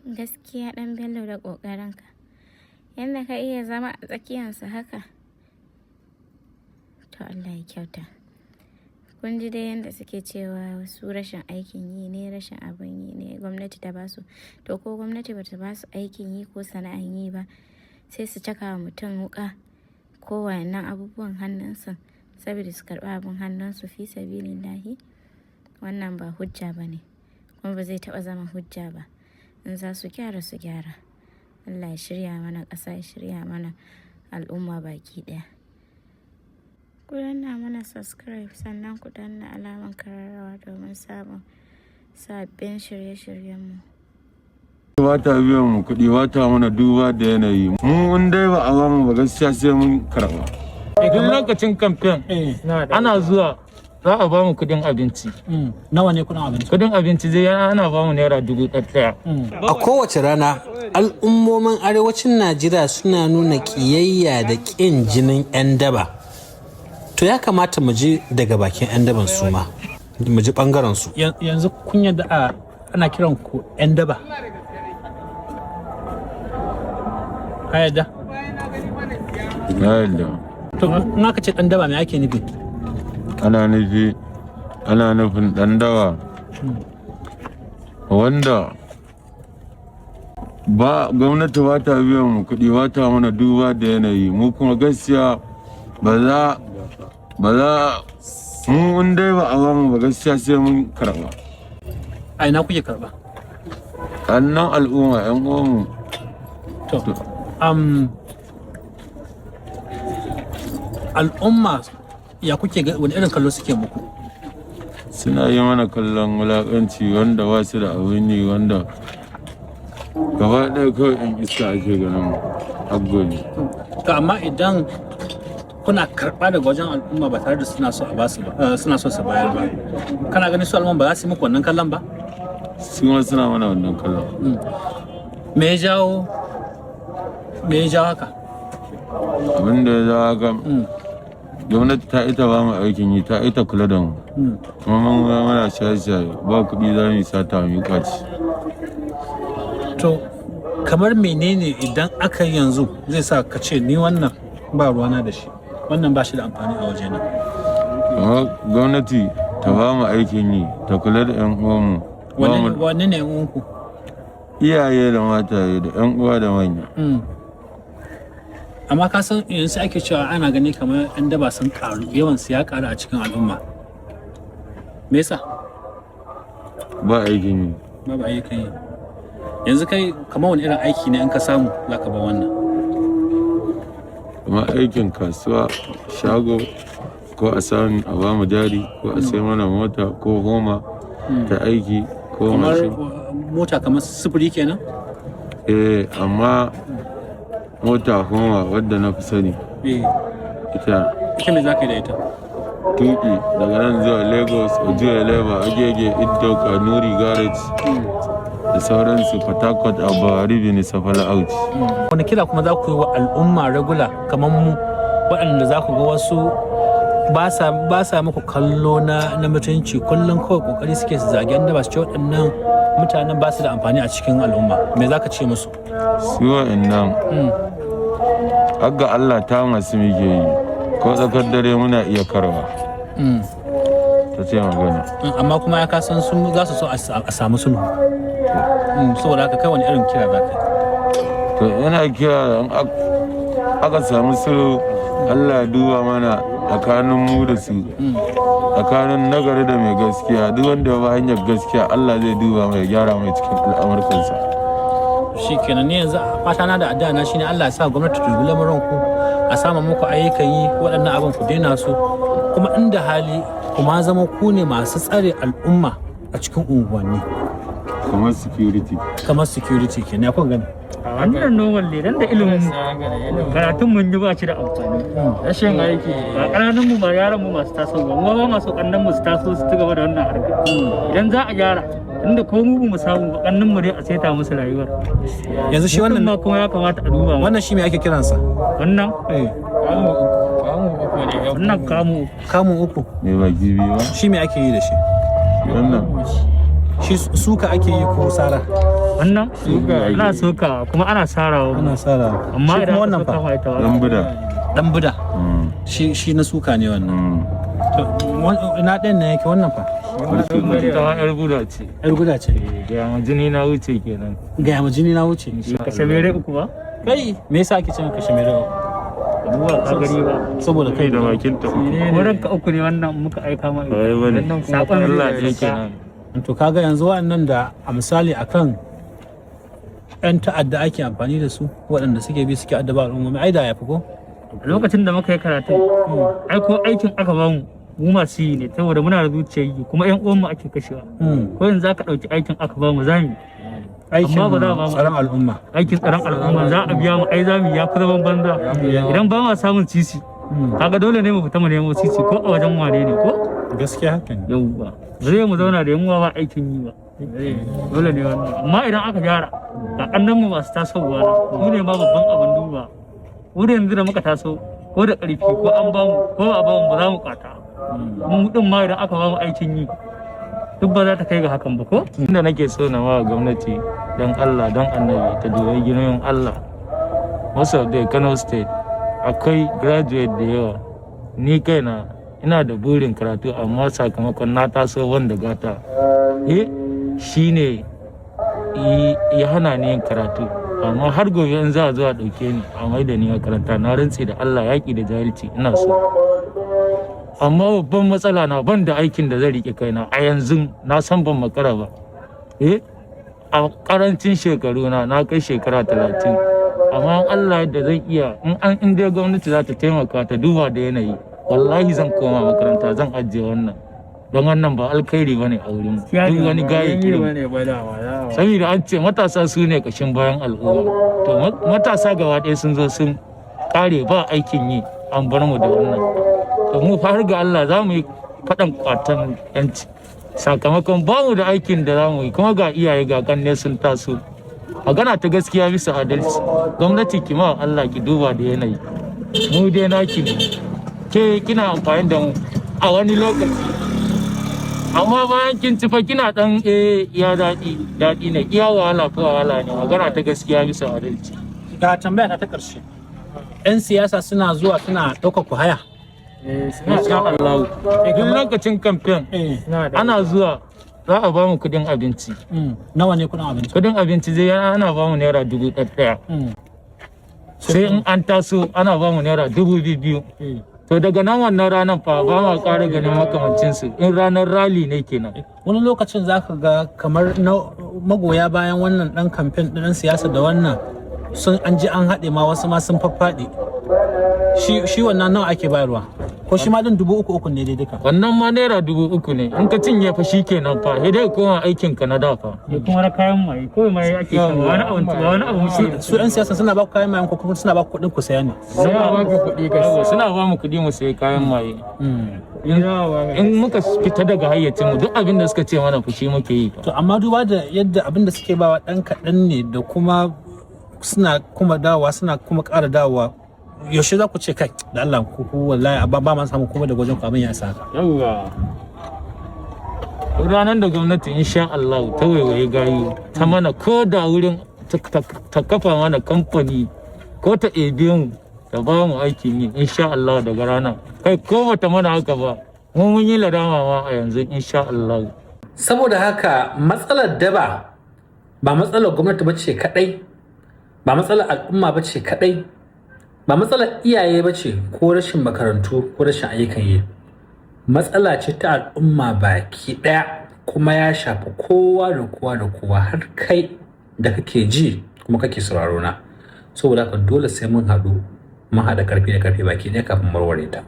Gaskiya ɗan Bello da ƙoƙarinka. Yanda ka iya zama a tsakiyarsu haka. To Allah ya kyauta. Kun ji dai yanda suke cewa su rashin aikin yi ne, rashin abin yi ne, gwamnati ta basu. To ko gwamnati bata basu aikin yi ko sana'an yi ba, sai su caka wa mutum wuƙa ko wayannan abubuwan hannunsa saboda su karɓi abin hannunsu fi sabilillahi. Wannan ba hujja ba ne, kuma ba zai taɓa zama hujja ba. In za su gyara su gyara. Allah ya shirya mana ƙasa, ya shirya mana al'umma baki ɗaya. Ku danna mana subscribe sannan ku danna alamar kararrawa domin samun sabbin shirye-shiryenmu. Ba ta biyan mu kuɗi, ba ta mana duba da yanayi. Mu in dai ba a ba mu ba gaskiya sai mun karɓa. Duk lokacin kamfen ana zuwa za a ba mu kuɗin abinci. Nawa ne kuɗin abinci? Kuɗin abinci zai ana ba mu naira 1,000. A kowace rana al'ummomin arewacin Najeriya suna nuna ƙiyayya da ƙin jinin 'yan daba. To ya kamata mu ji daga bakin 'yan daban su ma, mu ji ɓangaren su. Yanzu kun yadda ana kiran ku 'yan daba? Ka yadda? Na yadda. To in aka ce ɗan daba me ake nufi? Ana nufin ɗan dawa wanda ba gwamnati ba ta biyan mu kuɗi, ba ta mana duba da yanayi. Mu kuma gaskiya ba za mu in dai ba a ba mu ba gaskiya sai mun karɓa. A ina kuke karɓa? Annan al'umma 'yan uwanmu. To al'umma ya kuke ga wani irin kallo suke muku? Suna yi mana kallon wulaƙanci wanda ba su da abin yi, wanda gaba ɗaya kawai in iska ake ganin aggoni. To amma idan kuna karɓa daga wajen al'umma ba tare da suna so a basu ba, suna so su bayar ba, kana ganin su al'umma ba za su yi muku wannan kallon ba? Su ma suna mana wannan kallon. Me ya jawo haka? Abin da ya jawo haka, gwamnati ta ita ba mu aikin yi, ta ita kula da mu. Kuma mun ga mana shaye-shaye, ba kuɗi za mu yi sata mu yi kwaci. To kamar menene idan aka yanzu zai sa ka ce ni wannan ba ruwana da shi, wannan ba shi da amfani a wajena? Gwamnati ta ba mu aikin yi, ta kula da 'yan uwanmu. Wanne ne 'yan uwanku? Iyaye da mataye da 'yan uwa da manya. Amma ka san yanzu ake cewa ana gani kamar 'yan daba sun karu, yawan su ya karu a cikin al'umma. Me yasa? Ba aikin yi. Ba aikin yi. Yanzu kai kamar wani irin aiki ne in ka samu za ka ba wannan? Kuma aikin kasuwa, shago, ko a sani a ba mu jari, ko a sai mana mota ko homa ta aiki ko mashin. Mota kamar sufuri kenan? Amma mota homa wadda na fi sani. Ita me za ka yi da ita? tuƙi daga nan zuwa Lagos, Ojuya Leba, Agege, Iddo, Kanuri, Garage da sauransu, Port Harcourt, Abari, Benin, Safala, Auchi. Wani kira kuma za ku yi wa al'umma regula kamar mu waɗanda za ku ga wasu ba sa muku kallo na mutunci, kullum kawai kokari suke su zagen da ba su ce waɗannan mutanen ba su da amfani a cikin al'umma, me za ka ce musu? Su wa'annan aga Allah ta masu muke yi, ko tsakar dare muna iya karwa ta ce magana. Amma kuma ya kasan sun za su so a samu sulhu, saboda haka kai wani irin kira za ka yi? To yana kira in aka samu sulhu, Allah ya duba mana tsakanin mu da su, tsakanin nagari da mai gaskiya. Duk wanda ba hanyar gaskiya Allah zai duba mai, gyara mai cikin al'amurkansa. Shi kenan ne yanzu fata na da addu'a na shine Allah ya sa gwamnati ta dubi lamarin ku, a sama muku ayyukan yi, waɗannan abin ku daina su, kuma inda hali kuma zama ku ne masu tsare al'umma a cikin unguwanni. Kamar security kenan, ya kuka gani? Wannan noman ne, dan da ilimin karatun mun yi ba shi da amfani. Rashin aiki ba ƙananan mu ba, yaran mu masu tasowa, mu ba masu ƙannan mu su taso su ci gaba da wannan harka. Idan za a gyara, inda ko mu samu ba ƙannan mu dai a saita musu rayuwar. Yanzu shi wannan ma kuma ya kamata a duba. Wannan shi me ake kiransa? Wannan wannan kamu uku. Me ba gibi ba? Shi me ake yi da shi? Wannan shi suka ake yi ko sara? wannan ana soka kuma ana sarawa ana sara amma shi idan kuma wannan aka soka fa mai tawa dan buda dan buda shi na suka ne wannan to ina ɗayan ne yake wannan fa ta yar guda ce yar guda ce ga jini na wuce kenan ga yamma jini na wuce kashe mere uku ba kai me yasa ake cewa kashe mere abuwa ka gari ba saboda kai kai da bakin ta wurin ka uku ne wannan muka aika mai bai bane sakon Allah zai ne isa. kenan to kaga yanzu waɗannan da a misali akan yan ta'adda ake amfani da su waɗanda suke bi suke addaba al'ummomi ai da ya fi ko A lokacin da muka yi karatu aiko aikin aka bamu mu masu yi ne saboda muna da zuciyar yi kuma yan uwanmu ake kashewa ko yanzu aka ɗauki aikin aka bamu zamu aikin Amma ba za a ba mu- tsaron al'umma aikin tsaron al'umma za a biya mu ai zamu ya fi zaman banza idan ba ma samun sisi kaga dole ne mu fita mu nemo sisi ko a wajen wane ne ko gaskiya haka ne yauwa zai mu zauna da yunwa ba aikin yi ba dole ne wannan amma idan aka gyara ga kannan mu masu tasowa na mu ne ma babban abin duba mu da yanzu da muka taso ko da ƙarfi ko an ba mu ko ba a ba mu ba za mu kwata mu din ma idan aka ba mu aikin yi duk ba za ta kai ga hakan ba ko inda nake so na wa gwamnati don Allah don annabi ta dubi ginoyin Allah most of the Kano state akwai graduate da yawa ni kaina ina da burin karatu amma sakamakon na taso wanda gata shine ya hana ni yin karatu amma har gobe in za a zo a ɗauke ni a mai da ni makaranta na rantse da Allah yaƙi da jahilci ina so amma babban matsala na ban da aikin da zai rike kaina a yanzu na san ban makara ba a karancin shekaru na kai shekara 30 amma Allah yadda zan iya in dai gwamnati za ta taimaka ta duba da yanayi wallahi zan koma makaranta zan ajiye wannan don wannan ba alkhairi bane a wurin duk wani gaye irin saboda an ce matasa su ne kashin bayan al'umma to matasa gaba ɗaya sun zo sun kare ba aikin yi an bar mu da wannan to mu fa har ga Allah za mu yi faɗan kwatan yanci sakamakon ba mu da aikin da za mu yi kuma ga iyaye ga kanne sun taso magana ta gaskiya bisa adalci gwamnati ki ma Allah ki duba da yanayi mu dai naki ne ke kina amfani da mu a wani lokaci amma bayan kin ci fa kina dan ya daɗi ne iya wahala ko wahala ne magana ta gaskiya bisa adalci ga tambaya ta ƙarshe 'yan siyasa suna zuwa suna ɗaukar ku haya insha Allah duk lokacin kamfen ana zuwa za a ba mu kudin abinci nawa ne kudin abinci kudin abinci zai ana ba mu naira 1,000 sai in an taso ana ba mu naira 2,000 to daga nan wannan ranar fa ba ma ƙara ganin makamancinsu in ranar rally ne kenan wani lokacin za ka ga kamar magoya bayan wannan ɗan kamfen ɗin siyasa da wannan sun an ji an haɗe ma wasu ma sun faffaɗi shi wannan nawa ake bayarwa ko shi ma din 3,000 ne dai duka wannan ma naira 3,000 ne in ka cinye fa shi kenan fa sai dai koma aikin ka na da fa ya kuma na kayan mai ko mai ake kan wani abu ba wani abu su yan siyasa suna ba ku kayan mayan ko kuma suna ba ku kuɗin ku saya ne suna ba ku kuɗi gaskiya suna ba mu kuɗi mu sayi kayan maye in muka fita daga hayyacin mu duk abin da suka ce mana fushi muke yi to amma duba da yadda abin da suke bawa ɗan kaɗan ne da kuma suna kuma dawowa suna kuma ƙara dawowa yaushe za ku ce kai da Allah ku wallahi ba ma samu kuma da gwajin ku abin ya isa haka yawwa ranar da gwamnati insha Allah ta waiwaye gayu ta mana ko da wurin ta kafa mana kamfani ko ta ebe mu ta ba mu aikin yi insha Allah daga rana kai ko bata mana haka ba mun yi ladama ma a yanzu insha Allah saboda haka matsalar daba ba matsalar gwamnati bace kadai ba matsalar al'umma bace kadai ba matsalar iyaye bace ko rashin makarantu ko rashin ayyukan yi matsala ce ta al'umma baki daya kuma ya shafi kowa da kowa da kowa har kai da kake ji kuma kake sauraro na saboda haka dole sai mun haɗa karfi da karfi baki ɗaya kafin warware ta